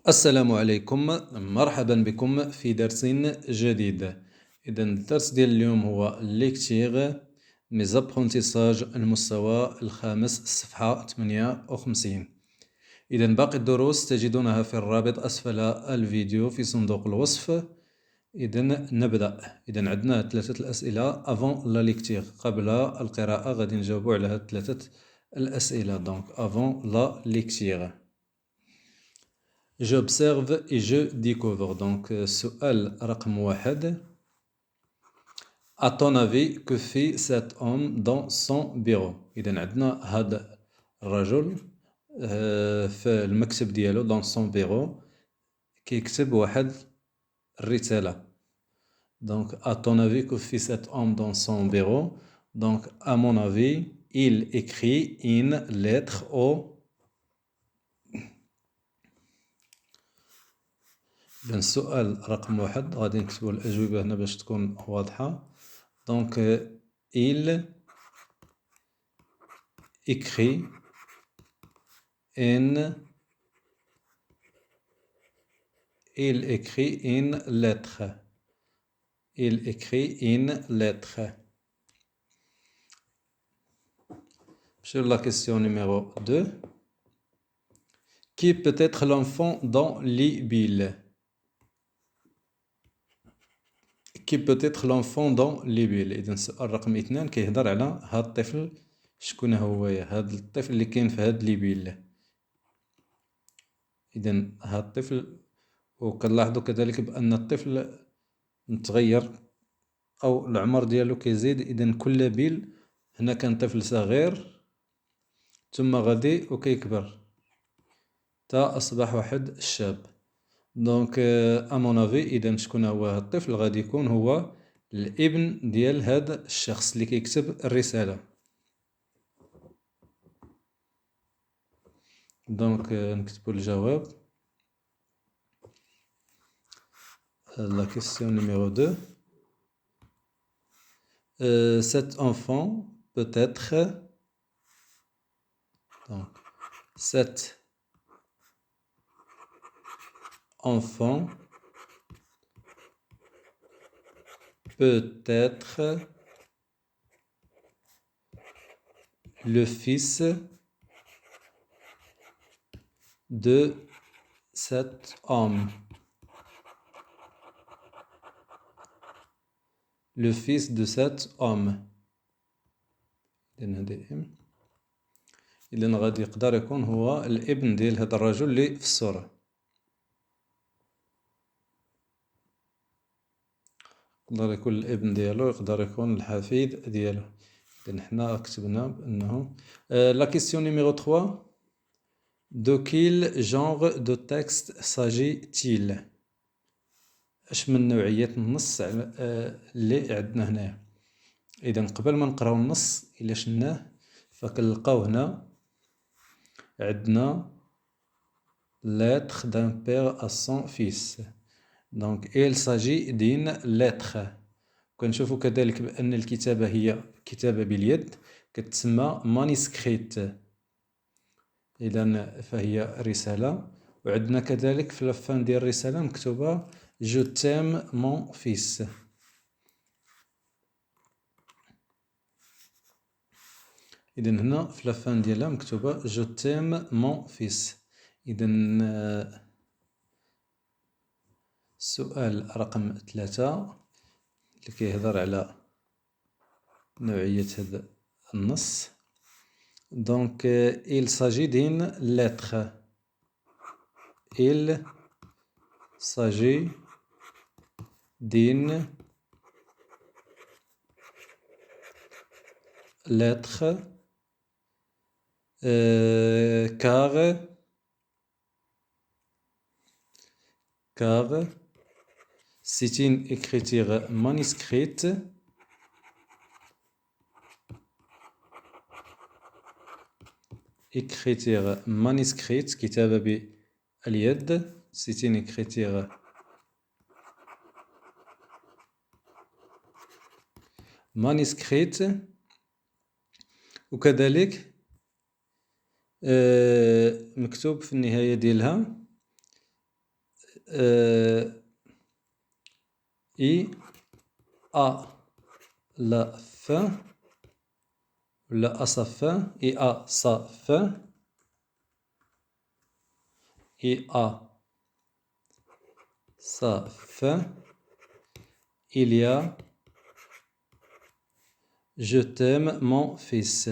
السلام عليكم، مرحبا بكم في درس جديد. إذا الدرس ديال اليوم هو ليكتيغ ميزابخونتيساج المستوى الخامس الصفحة 58. إذا باقي الدروس تجدونها في الرابط أسفل الفيديو في صندوق الوصف. إذا نبدأ. إذا عندنا ثلاثة الأسئلة avant la lecture، قبل القراءة غادي نجاوبوا على هاد ثلاثة الأسئلة. donc avant la lecture. J'observe et je découvre. Donc, سؤال رقم واحد. À ton avis, que fait cet homme dans son bureau؟ إذا عندنا هذا الرجل في المكتب ديالو dans son bureau كيكتب واحد الرسالة. Donc, à ton avis, que fait cet homme dans son bureau؟ Donc, à mon avis, il écrit une lettre au إذا السؤال رقم واحد غادي نكتبو الأجوبة هنا باش تكون واضحة. Donc il écrit une lettre. Il écrit une lettre. Sur la question numéro 2. Qui peut être l'enfant dans l'idylle؟ Qui peut être l'enfant dans l'idylle؟ إذا السؤال رقم 2 كيهضر على هاد الطفل. شكون هويا هاد الطفل اللي كاين في هاد ليبيل؟ إذا هاد الطفل، وكنلاحظوا كذلك بأن الطفل متغير أو العمر ديالو كيزيد. إذا كل بيل هنا كان طفل صغير ثم غادي وكيكبر حتى أصبح واحد شاب. دونك أمون أفي إذا شكون هو هاد الطفل؟ غادي يكون هو الابن ديال هاد الشخص اللي كيكتب الرسالة. دونك نكتبو الجواب. La question numéro 2. Cet enfant peut être. Donc, cet enfant peut être le fils de cet homme. Le fils de cet homme. إذن غادي يقدر يكون هو الابن ديال هذا الرجل اللي في الصورة. يقدر يكون الابن ديالو، يقدر يكون الحفيد ديالو. إذن حنا كتبنا بأنه. La question numéro 3. De quel genre de texte s'agit-il؟ اش من نوعية النص اللي عندنا هنا؟ إذا قبل ما نقراو النص إلا شناه فكنلقاو هنا عندنا lettre d'un père à son fils. donc il s'agit d'une lettre. كنشوفو كذلك بأن الكتابة هي كتابة باليد كتسمى manuscrite. إذا فهي رسالة. وعندنا كذلك في لافان ديال الرسالة مكتوبة Je t'aime mon fils. إذا هنا في لافان ديالها مكتوبة Je t'aime mon fils. إذا السؤال رقم 3 اللي كيهضر على نوعية هذا النص. Donc il s'agit d'une lettre. Il s'agit d'une lettre car c'est une écriture manuscrite. écriture manuscrite كتابة باليد. c'est une écriture manuscrite. وكذلك مكتوب في النهاية ديالها I a la fin, la à sa fin, I a sa fin, I a sa fin, il y a je t'aime mon fils.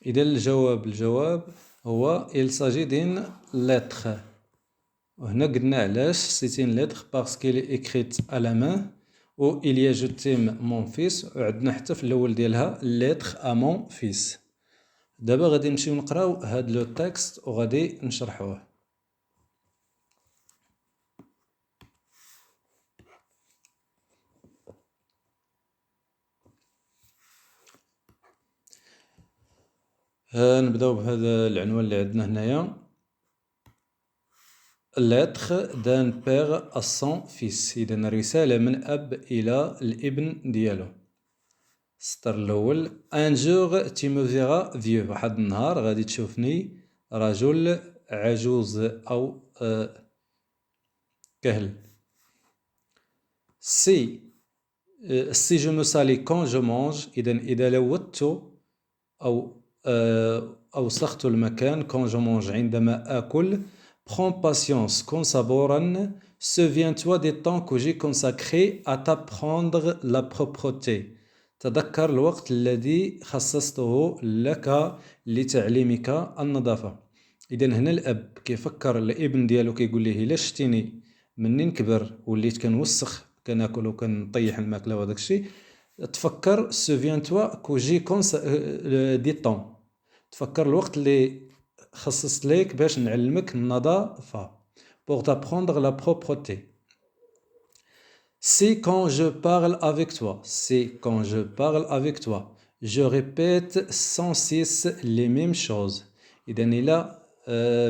إذا الجواب هو il s'agit d'une lettre. وهنا قلنا علاش c'est une lettre parce qu'elle est écrite à la main و il y a je t'aime mon fils وعندنا حتى في الأول ديالها lettre à mon fils. دابا غادي نمشيو نقراو هاد لو تكست وغادي نشرحوه. نبداو بهذا العنوان اللي عندنا هنايا lettre d'un père à son fils. إذا رسالة من أب إلى الابن ديالو. السطر الأول un jour tu me verras vieux. واحد النهار غادي تشوفني رجل عجوز أو كهل. si je me salis quand je mange إذا لوثت أو أوسخت المكان quand je mange عندما آكل prends patience صبورا souviens-toi des temps que j'ai consacrés à t'apprendre la propreté تذكر الوقت الذي خصصته لك لتعليمك النظافة. إذا هنا الأب كيفكر الابن ديالو كيقول ليه إلا شتيني مني نكبر وليت كنوسخ كناكل وكنطيح الماكلة وهداك الشيء تفكر souviens-toi que j'ai دي طون تفكر الوقت اللي خصصت ليك باش نعلمك النظافة pour t'apprendre la propreté. C'est quand je parle avec toi je répète sans cesse les mêmes choses. إذا إلا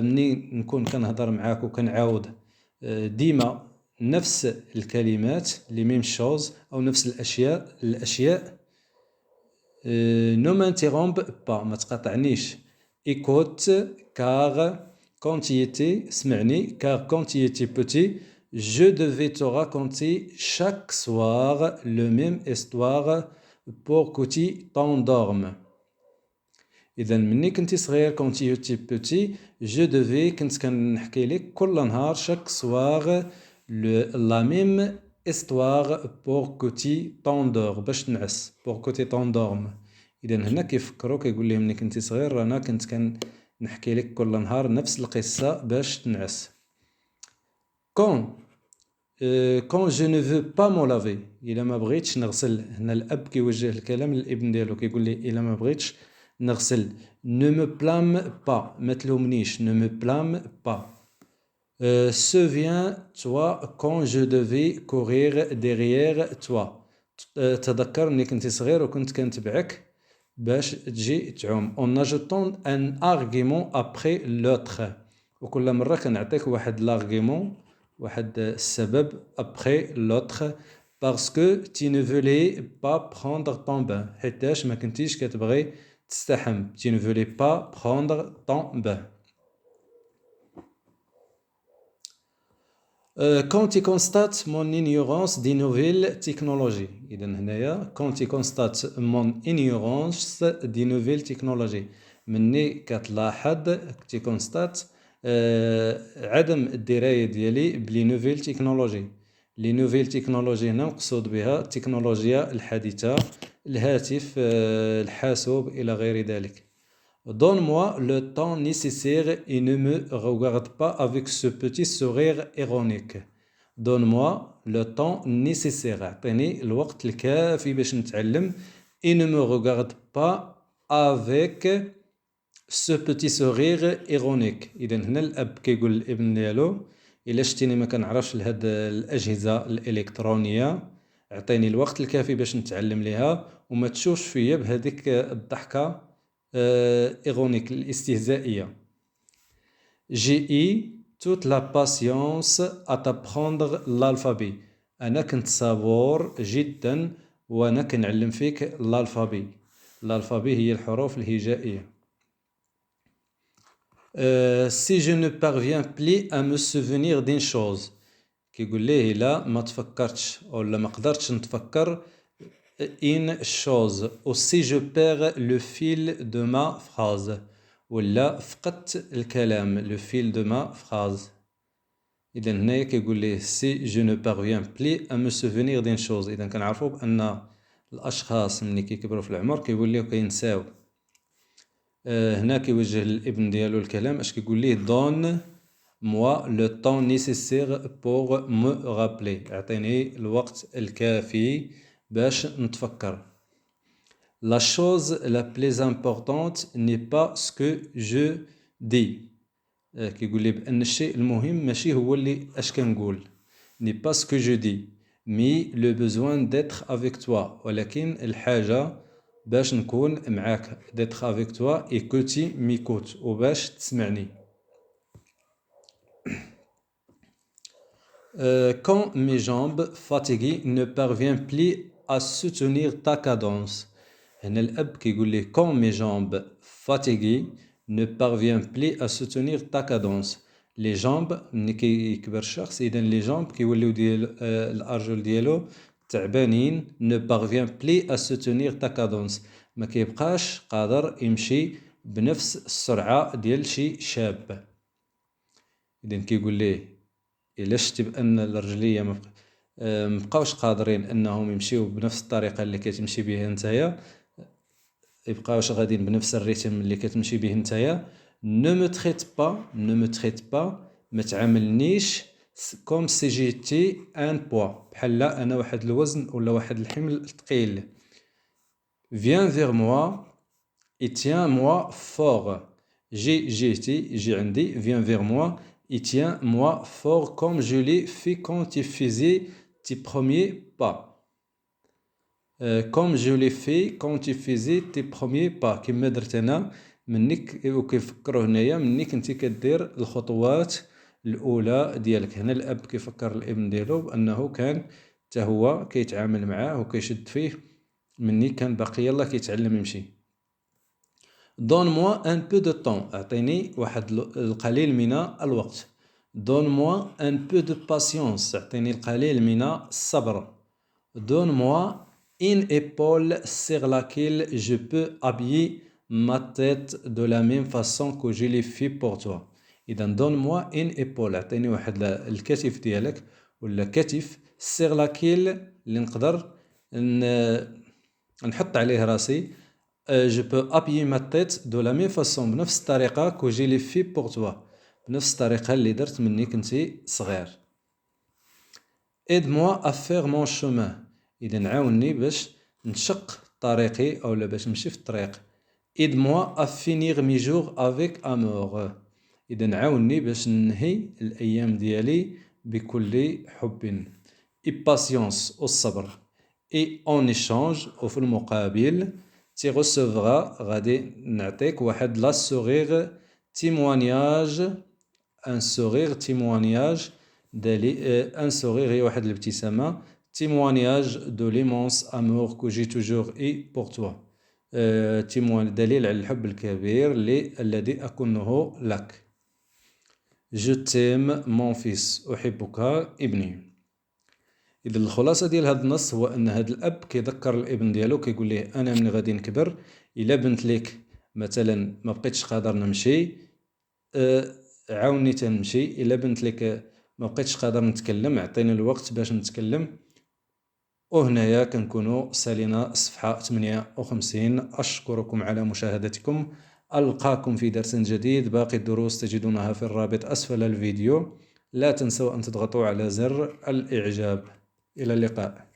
مني نكون كنهضر معاك وكنعاود ديما نفس الكلمات les mêmes choses أو نفس الأشياء ne m'interromps pas ما تقاطعنيش. écoute car quand tu étais اسمعني car quand tu étais petit je devais te raconter chaque soir le même histoire pour que tu t'endormes. إذا مني كنتي صغير quand tu étais petit je devais كنت كنحكي لك كل نهار chaque soir la même histoire pour que tu t'endors باش تنعس pour que tu t'endormes. إذا هنا كيفكروا كيقول لهم ملي كنتي صغير رانا كنت كنحكي لك كل نهار نفس القصة باش تنعس. quand je ne veux pas me laver إلا ما بغيتش نغسل. هنا الأب كيوجه الكلام للابن ديالو كيقول ليه إلا ما بغيتش نغسل ne me blâme pas ما تلومنيش ne me blâme pas. souviens-toi quand je devais courir derrière toi تذكر ملي كنتي صغير وكنت كنتبعك باش تجي تعوم en ajoutant un argument après l'autre وكل مرة كنعطيك واحد l'argument واحد السبب après l'autre parce que tu ne voulais pas prendre ton bain حيتاش ما كنتيش كتبغي تستحم tu ne voulais pas prendre ton bain. quand tu constates mon ignorance des nouvelles technologies إذا هنايا quand tu constates mon ignorance des nouvelles technologies مني كتلاحظ tu constates عدم الدراية ديالي بلي نوفيل تكنولوجي. لي نوفيل تكنولوجي هنا مقصود بها التكنولوجيا الحديثة الهاتف الحاسوب إلى غير ذلك. Donne-moi le temps nécessaire et ne me regarde pas avec ce petit sourire ironique. Donne-moi le temps nécessaire. أعطيني الوقت الكافي باش نتعلم. Et ne me regarde pas avec ce petit sourire ironique. إذا هنا الأب كيقول للابن ديالو إلا شتيني ما كنعرفش لهاد الأجهزة الإلكترونية أعطيني الوقت الكافي باش نتعلم ليها وما تشوفش فيا بهذيك الضحكة ironique الاستهزائية. J'ai eu toute la patience à t'apprendre l'alphabet. أنا كنت صبور جدا وأنا كنعلم فيك الألفابي. الألفابي هي الحروف الهجائية. Si je ne parviens plus à me souvenir d'une chose، كيقول ليه إلا ما تفكرتش ولا ما قدرتش نتفكر une chose، ou si je perds le fil de ma phrase، ولا فقدت الكلام le fil de ma phrase. إذا هنايا كيقول ليه si je ne parviens plus à me souvenir d'une chose. إذا كنعرفو بأن الأشخاص ملي كيكبروا في العمر كيوليو كينساو. هنا كيوجه للابن ديالو الكلام، اش كيقول ليه دون موا لو طون نيسيسير بوغ مو رابلي، اعطيني الوقت الكافي باش نتفكر. La chose la plus importante n'est pas ce que je dis. كيقول لي بأن الشيء المهم ماشي هو اللي اش كنقول. n'est pas ce que je dis mais le besoin d'être avec toi، ولكن الحاجة باش نكون معاك d'être avec toi et que tu m'écoutes، وباش تسمعني. Quand mes jambes fatiguées ne parviennent plus à soutenir ta cadence. هنا الأب كيقول ليه quand mes jambes fatiguées ne parviennent plus à soutenir ta cadence. les jambes ملي كيكبر الشخص إذا les jambes كيوليو ديال الأرجل ديالو تعبانين ne parvient plus à soutenir ta cadence، ما كيبقاش قادر يمشي بنفس السرعة ديال شي شاب. إذا كيقول ليه إلا شتي بأن الرجلية مبقاوش قادرين أنهم يمشيو بنفس الطريقة اللي كتمشي بها نتايا، يبقاوش غاديين بنفس الريتم اللي كتمشي به نتايا. ne me traite pas ما تعاملنيش كوم سي جيتي ان بوا، بحال انا واحد الوزن ولا واحد الحمل ثقيل. viens vers moi et tiens-moi fort. جي عندي viens vers moi et tiens-moi fort comme je l'ai fait quand tu faisais tes premiers pas. comme je l'ai fait quand tu faisais tes premiers pas، كما درت انا منك، وكيفكروا هنايا مني كنتي كدير الخطوات الاولى ديالك. هنا الاب كيفكر الابن ديالو بانه كان حتى هو كيتعامل معاه وكيشد فيه مني كان باقي يلاه كيتعلم يمشي. donne-moi un peu de temps، اعطيني واحد القليل من الوقت. donne-moi un peu de patience، اعطيني القليل من الصبر. donne-moi une épaule sur laquelle je peux appuyer ma tête de la même façon que je l'ai fait pour toi. إذا donne-moi une épaule، اعطيني واحد الكتف ديالك ولا كتف sur laquelle اللي نقدر نحط عليه راسي. je peux appuyer ma tête de la même façon، بنفس الطريقة que je l'ai fait pour toi، بنفس الطريقة اللي درت مني كنتي صغير. aide-moi à faire mon chemin، إذا عاوني باش نشق طريقي أو باش نمشي في الطريق. aide-moi à finir mes jours avec amour، إذا عاوني باش ننهي الأيام ديالي بكل حب. et patience، والصبر. et en échange، وفي المقابل tu recevras، غادي نعطيك واحد لا sourire témoignage، un sourire témoignage un sourire هي واحد الابتسامة témoignage de l'immense amour que j'ai toujours eu pour toi. دليل على الحب الكبير الذي أكنه لك. je t'aime mon fils، أحبك ابني. إذا الخلاصة ديال هذا النص هو أن هذا الأب كيذكر الابن ديالو كيقول ليه أنا من غادي نكبر إلا بنت ليك مثلا ما بقيتش قادر نمشي عاوني تنمشي، إلا بنت ليك ما بقيتش قادر نتكلم عطيني الوقت باش نتكلم. وهنايا كنكونوا سالينا صفحة 58. أشكركم على مشاهدتكم، ألقاكم في درس جديد. باقي الدروس تجدونها في الرابط أسفل الفيديو. لا تنسوا أن تضغطوا على زر الإعجاب. إلى اللقاء.